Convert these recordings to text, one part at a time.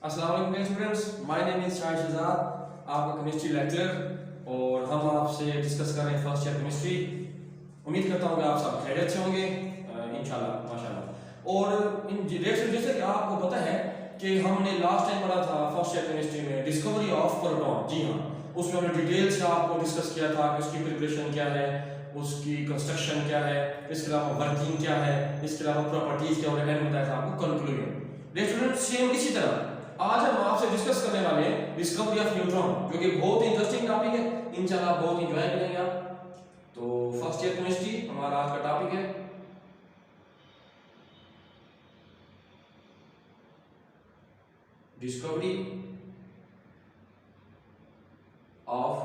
अस्सलाम वालेकुम students, my name is Shahid Shahzad, आपका केमिस्ट्री लेक्चरर। और हम आपसे डिस्कस कर रहे हैं फर्स्ट ईयर केमिस्ट्री। उम्मीद करता हूँ कि आप सब खैरियत से होंगे इंशाल्लाह माशाल्लाह। और इन जैसे कि आपको पता है कि हमने लास्ट टाइम पढ़ा था फर्स्ट ईयर केमिस्ट्री में डिस्कवरी ऑफ प्रोटॉन। जी हाँ, उसमें हमने डिटेल से आपको डिस्कस किया था कि उसकी प्रिपरेशन क्या है, उसकी कंस्ट्रक्शन क्या है, इसके अलावा वर्किंग क्या है, इसके अलावा प्रॉपर्टीज क्या होने बताया था आपको कंक्लूजन। स्टूडेंट सेम इसी तरह आज हम आपसे डिस्कस करने वाले हैं डिस्कवरी ऑफ न्यूट्रॉन, जो कि बहुत ही इंटरेस्टिंग टॉपिक है। इंशाल्लाह बहुत इंजॉय करेंगे आप। तो फर्स्ट ईयर केमिस्ट्री हमारा आज का टॉपिक है। Discovery of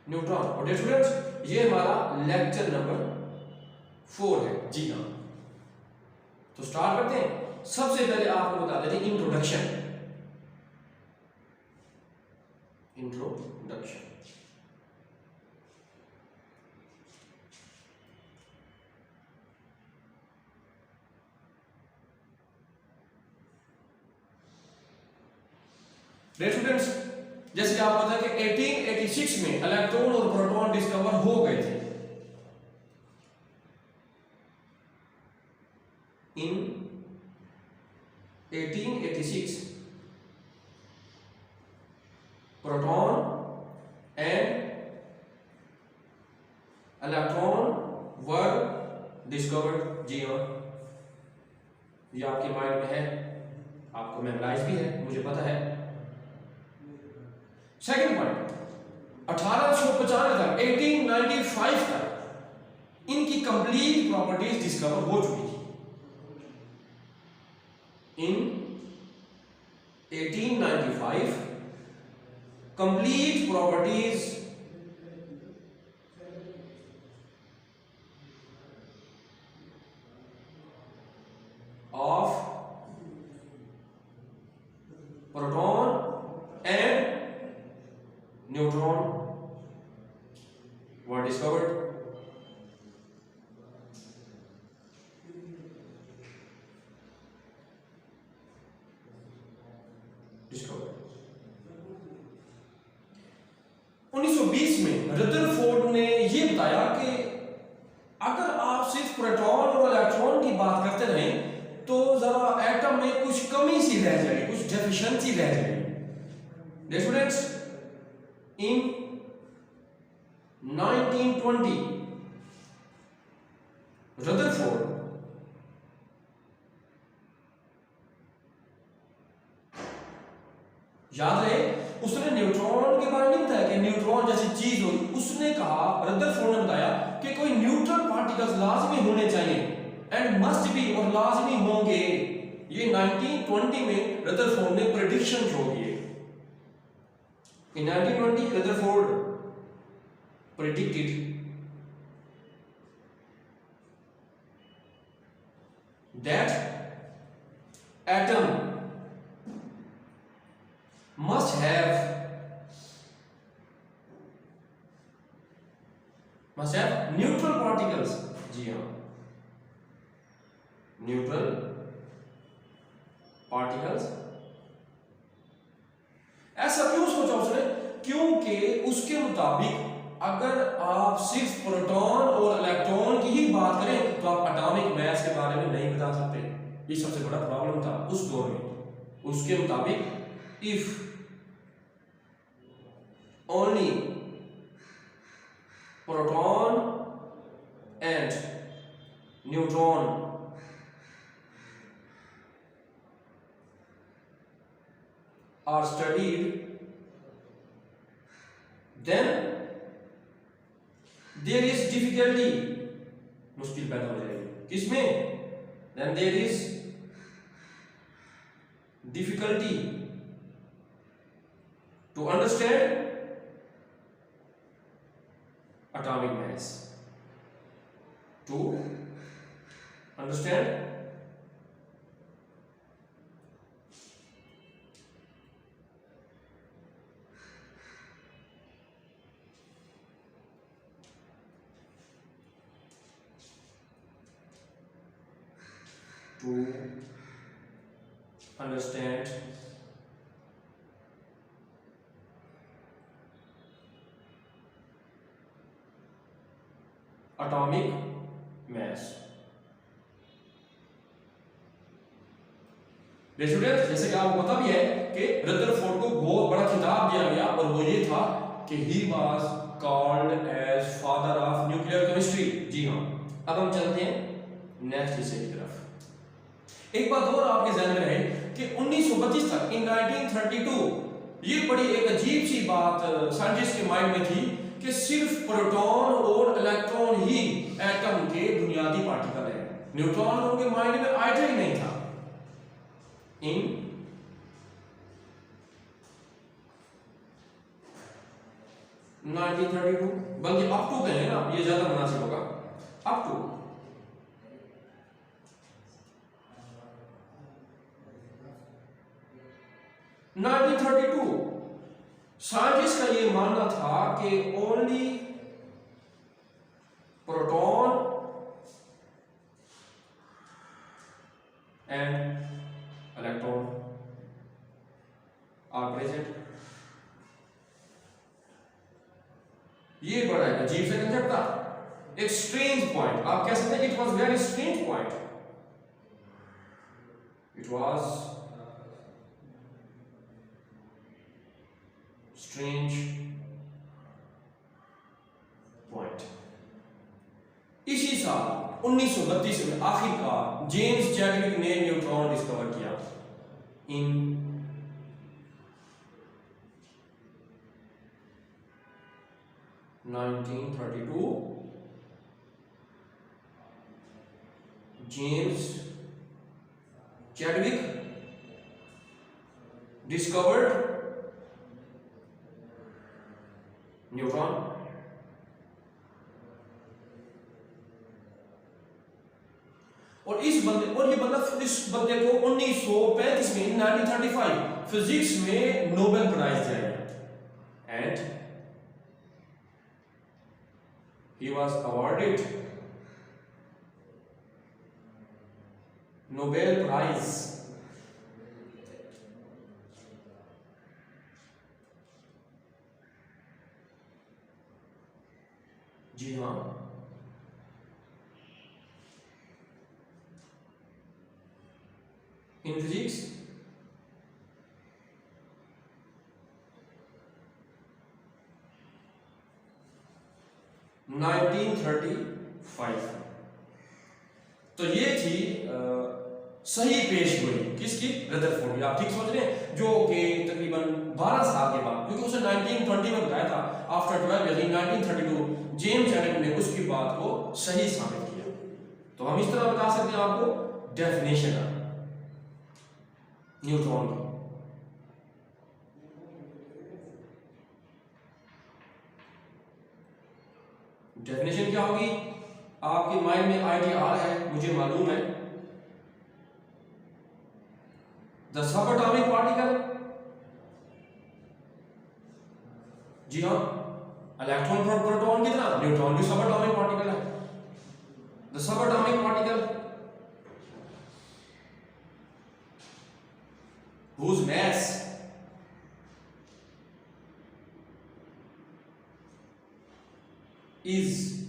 neutron. और स्टूडेंट्स ये हमारा लेक्चर नंबर 4 है। जी हाँ, तो स्टार्ट करते हैं। सबसे पहले आपको बता देते हैं इंट्रोडक्शन। स्टूडेंट्स जैसे कि आपको पता है कि 1886 में इलेक्ट्रॉन और प्रोटॉन डिस्कवर हो गए थे। In 1886 proton and electron were discovered. जी हाँ, ये आपके माइंड में है, आपको मेमोराइज भी है, मुझे पता है। सेकंड पॉइंट, 1895 तक 1895 तक इनकी कंप्लीट प्रॉपर्टीज डिस्कवर हो चुकी थी। इन 1895 complete properties of proton and neutron were discovered. discovered 1920 में रदरफोर्ड ने यह बताया कि अगर आप सिर्फ प्रोटॉन और इलेक्ट्रॉन की बात करते रहें तो जरा एटम में कुछ कमी सी रह जाएगी, कुछ डेफिशिएंसी रह जाएगी। स्टूडेंट्स इन 1920 रदरफोर्ड याद रहे उसने न्यूट्रॉन के बारे में बताया कि न्यूट्रॉन जैसी चीज हो। उसने कहा, रदरफोर्ड ने बताया कि कोई न्यूट्रल पार्टिकल्स लाजमी होने चाहिए एंड मस्ट बी, और लाजमी होंगे। ये 1920 में रदरफोर्ड ने प्रेडिक्शन शो किए। In 1920 Rutherford predicted that atom must have neutral particles। जी हाँ, न्यूट्रल पार्टिकल्स। ऐसा क्यों सोचा उसने? क्योंकि उसके मुताबिक अगर आप सिर्फ प्रोटॉन और इलेक्ट्रॉन की ही बात करें तो आप एटॉमिक मास के बारे में नहीं बता सकते। ये सबसे बड़ा प्रॉब्लम था उस दौर में। उसके मुताबिक if only proton and neutron are studied, then there is difficulty, मुश्किल पैदा हो जाएगी। किसमें? then there is difficulty to understand atomic mass, to understand to understand atomic mass। Students, जैसे कि आपको पता भी है कि रदरफोर्ड को बहुत बड़ा खिताब दिया गया और वो ये था कि he was called as father of nuclear chemistry. जी हाँ, अब हम चलते हैं नेक्स्ट हिस्से की तरफ। एक बात और आपके ध्यान में रहे कि 1932 तक, इन 1932, ये बड़ी एक अजीब सी बात साइंटिस्ट के माइंड में थी कि सिर्फ प्रोटॉन और इलेक्ट्रॉन ही एटम के बुनियादी पार्टिकल है। न्यूट्रॉन उनके माइंड में आया ही नहीं था। इन 1932, बल्कि अप टू कहें ना, ये ज्यादा मुनासिब होगा, अप टू 1932 साइंटिस्ट का ये मानना था कि only proton and electron are present. ये बड़ा अजीब सा कंसेप्ट था, एक स्ट्रेंज पॉइंट आप कह सकते हैं। It was very strange point, it was strange point. इसी साल 1932 में आखिरकार जेम्स चैडविक ने न्यूट्रॉन डिस्कवर किया। इन 1932 जेम्स चैडविक डिस्कवर्ड न्यूट्रॉन। और इस बंदे को 1935 में 1935 फिजिक्स में नोबेल प्राइज दिया गया and he was awarded Nobel Prize। जी हाँ, इन फिजिक्स तो ये थी सही पेश गोई किसकी? रदरफोर्ड की। आप ठीक समझ रहे हैं, जो कि तकरीबन 12 साल के बाद, क्योंकि उसने 1920 में बताया था, आफ्टर 12 ईयर 1932 जेम्स चैडविक ने उसकी बात को सही साबित किया। तो हम इस तरह बता सकते हैं आपको डेफिनेशन न्यूट्रॉन की। डेफिनेशन क्या होगी? आपके माइंड में आइडिया आ रहा है, मुझे मालूम है। द सब एटॉमिक पार्टिकल, जी हाँ, इलेक्ट्रॉन प्रोटॉन की तरह न्यूट्रॉन भी सब एटॉमिक पार्टिकल है। The sub atomic particle whose mass is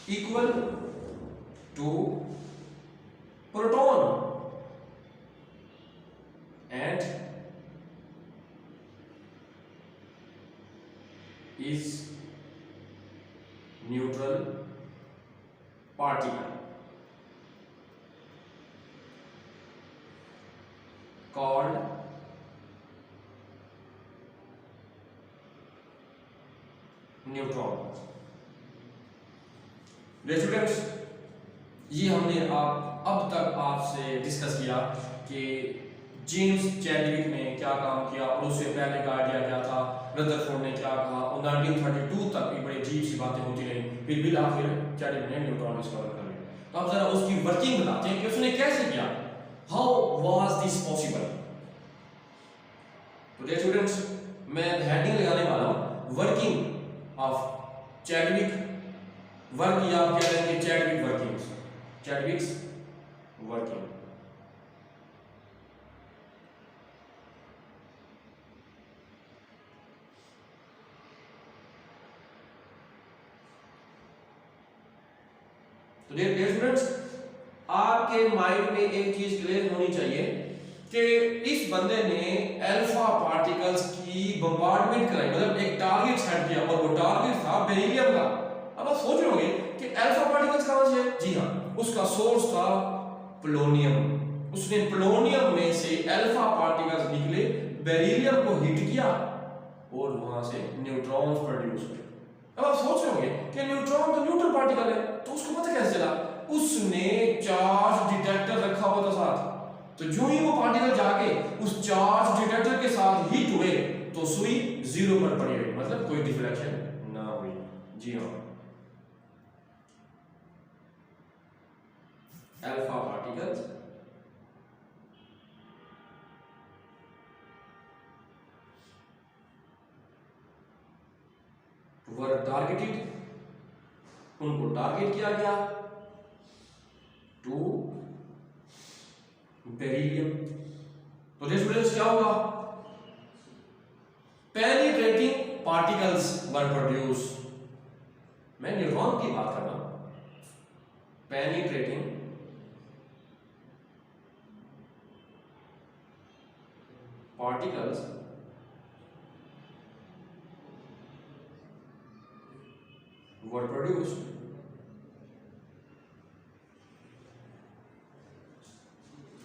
equal to proton and is neutral particle called neutron. Students, ये हमने अब तक आपसे डिस्कस किया कि जेम्स चैडविक ने क्या काम किया और उससे पहले का आइडिया क्या था, रदरफोर्ड ने क्या कहा, और 1932 तक भी बड़ी अजीब सी बातें होती रही, फिर भी आखिर चैडविक ने न्यूट्रॉन डिस्कवर कर लिया। तो अब जरा उसकी वर्किंग बताते हैं कि उसने कैसे किया, हाउ वाज दिस पॉसिबल। तो स्टूडेंट्स, मैं हेडिंग लगाने वाला हूं वर्किंग ऑफ चैडविक वर्क, या आप कह रहे हैं चैडविक वर्किंग्स, चैडविक्स वर्किंग। तो डियर स्टूडेंट्स, आपके माइंड में एक चीज क्लियर होनी चाहिए कि इस बंदे ने अल्फा पार्टिकल्स की बम्बार्डमेंट कराई, मतलब एक टारगेट सेट किया और वो टारगेट था बेरिलियम का। अब आप सोच रहे होंगे कि अल्फा पार्टिकल्स कहां से है? जी हाँ, उसका सोर्स था पोलोनियम। उसने पोलोनियम में से अल्फा पार्टिकल्स निकले, बेरिलियम को हिट किया और वहां से न्यूट्रॉन्स प्रोड्यूस हुए। अब आप सोच रहे होंगे कि न्यूट्रॉन तो न्यूट्रल पार्टिकल है, तो उसको पता कैसे चला? उसने चार्ज डिटेक्टर रखा हुआ था साथ। तो जो ही वो पार्टिकल जाके उस चार्ज डिटेक्टर के साथ हिट हुए तो सुई जीरो पर पड़ी हुई, मतलब कोई डिफ्लेक्शन ना हुई। जी हाँ, अल्फा पार्टिकल्स वर टारगेटेड, उनको टारगेट किया गया टू बेरिलियम। तो स्टूडेंट्स क्या होगा? पेनिट्रेटिंग पार्टिकल्स वर प्रोड्यूस। मैं न्यूट्रॉन की बात कर रहा हूं। पेनिट्रेटिंग पार्टिकल्स वर प्रोड्यूस्ड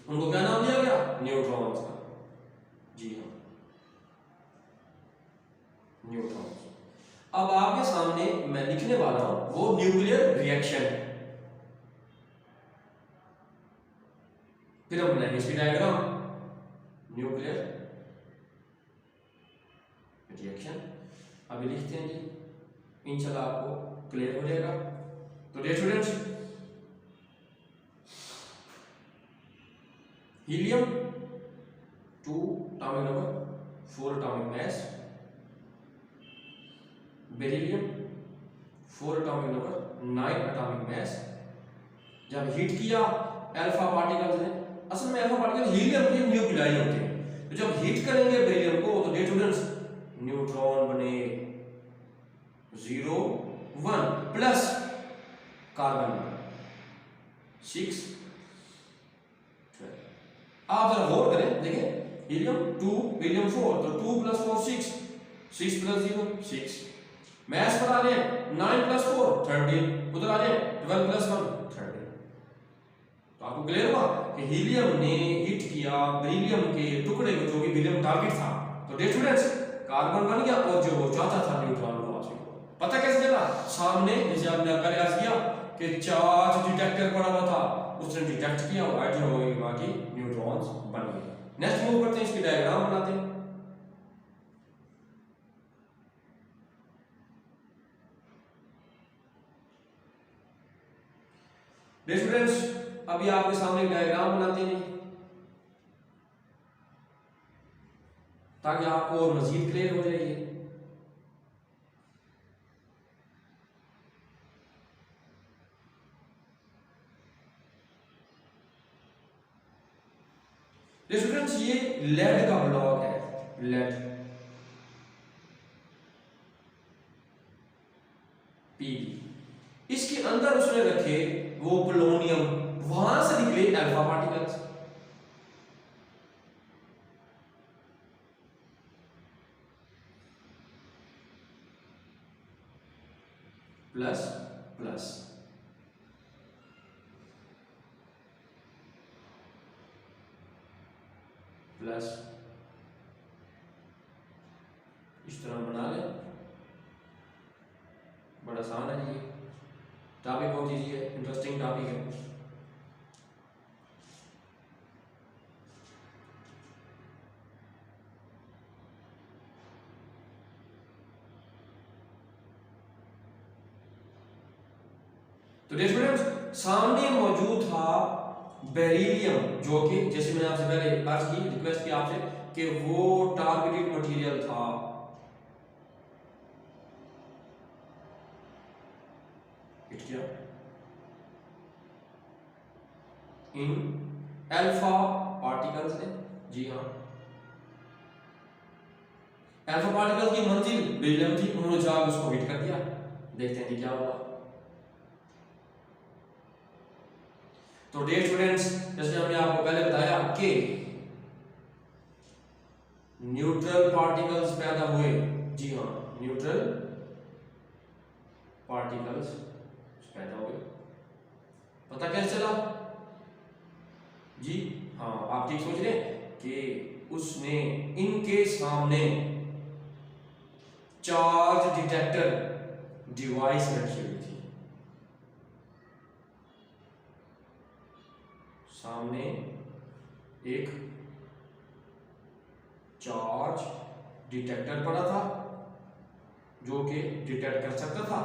उनको क्या नाम दिया गया? न्यूट्रॉन्स का। जी हाँ, न्यूट्रॉन्स। अब आपके सामने मैं लिखने वाला हूं वो न्यूक्लियर रिएक्शन। फिर हम बनाएंगे इसकी डायग्राम। न्यूक्लियर रिएक्शन अभी लिखते हैं जी, इंशाल्लाह आपको क्लियर हो जाएगा। तो dear students, helium 2 atomic number 4 atomic mass, beryllium 4 atomic number 9 atomic mass. जब हिट किया अल्फा पार्टिकल्स ने, असल में अल्फा पार्टिकल हीलियम के न्यूक्लियाई होते हैं, तो जब हिट करेंगे बेरिलियम को तो डियर स्टूडेंट्स न्यूट्रॉन बने 0 1 प्लस कार्बन 6। आप जरा गौर करें, देखें हीलियम 2 हीलियम 4, तो 2 + 4 6, 6 + 0 6। मास पर आ जाए 9 + 4 13, उधर आ जाए 12 + 1 13। तो आपको क्लियर हुआ कि हीलियम ने हिट किया बेरिलियम के टुकड़े को, जो कि बेरिलियम टारगेट था। तो डियर स्टूडेंट्स, कार्बन बन गया और जो वो चाहता था न्यूट्रॉन को वापस को पता कैसे चला? सामने जैसे आपने पहले आज किया कि चार्ज डिटेक्टर पड़ा हुआ था, उसने डिटेक्ट किया और आइडिया हो गई कि बाकी न्यूट्रॉन्स बन गए। नेक्स्ट मूव करते हैं, इसकी डायग्राम बनाते हैं। डियर स्टूडेंट्स, अभी आपके सामने एक डायग्राम बनाते हैं ताकि आपको और मजीद क्लियर हो जाए। स्टूडेंट्स, ये लेड का ब्लॉक है, लेड पी। इसके अंदर उसने रखे वो पोलोनियम, वहां से निकले alpha particles. Plus plus plus, इस तरह बना ले। बड़ा आसान है ये टॉपिक, बहुत इजी है, इंटरेस्टिंग टॉपिक है। तो डियर स्टूडेंट्स, सामने मौजूद था बेरिलियम, जो कि जैसे मैंने आपसे पहले अर्ज की, रिक्वेस्ट की आपसे कि वो टारगेटेड मटेरियल था। हिट किया इन अल्फा पार्टिकल्स ने। जी हाँ, अल्फा पार्टिकल की मंजिल बेरिलियम थी, उन्होंने जाकर उसको हिट कर दिया। देखते हैं कि क्या हुआ। तो डियर स्टूडेंट्स, जैसे हमने आपको पहले बताया कि न्यूट्रल पार्टिकल्स पैदा हुए। जी हाँ, न्यूट्रल पार्टिकल्स पैदा हुए। पता कैसे चला? जी हाँ, आप ठीक सोच रहे हैं कि उसने इनके सामने चार्ज डिटेक्टर डिवाइस रखी हुई थी। सामने एक चार्ज डिटेक्टर पड़ा था जो कि डिटेक्ट कर सकता था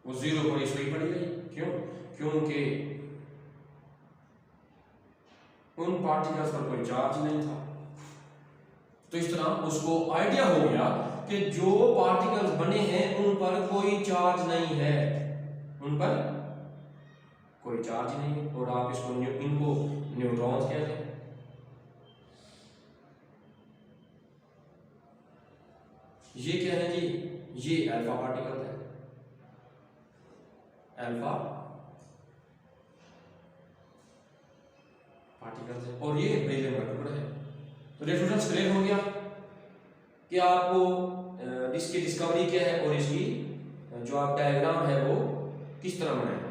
वो जीरो पर इसलिए पड़ी रही। क्यों? क्योंकि उन पार्टिकल्स पर कोई चार्ज नहीं था। तो इस तरह उसको आइडिया हो गया कि जो पार्टिकल्स बने हैं उन पर कोई चार्ज नहीं है, उन पर कोई चार्ज नहीं है, और आप इनको न्यूट्रॉन्स कहते हैं। ये क्या है जी? ये अल्फा पार्टिकल है, अल्फा पार्टिकल्स है, और ये बेरिलियम का टुकड़ा है। तो रेफरेंस क्लियर हो गया कि आपको इसकी डिस्कवरी क्या है और इसकी जो आप डायग्राम है वो किस तरह बनाए।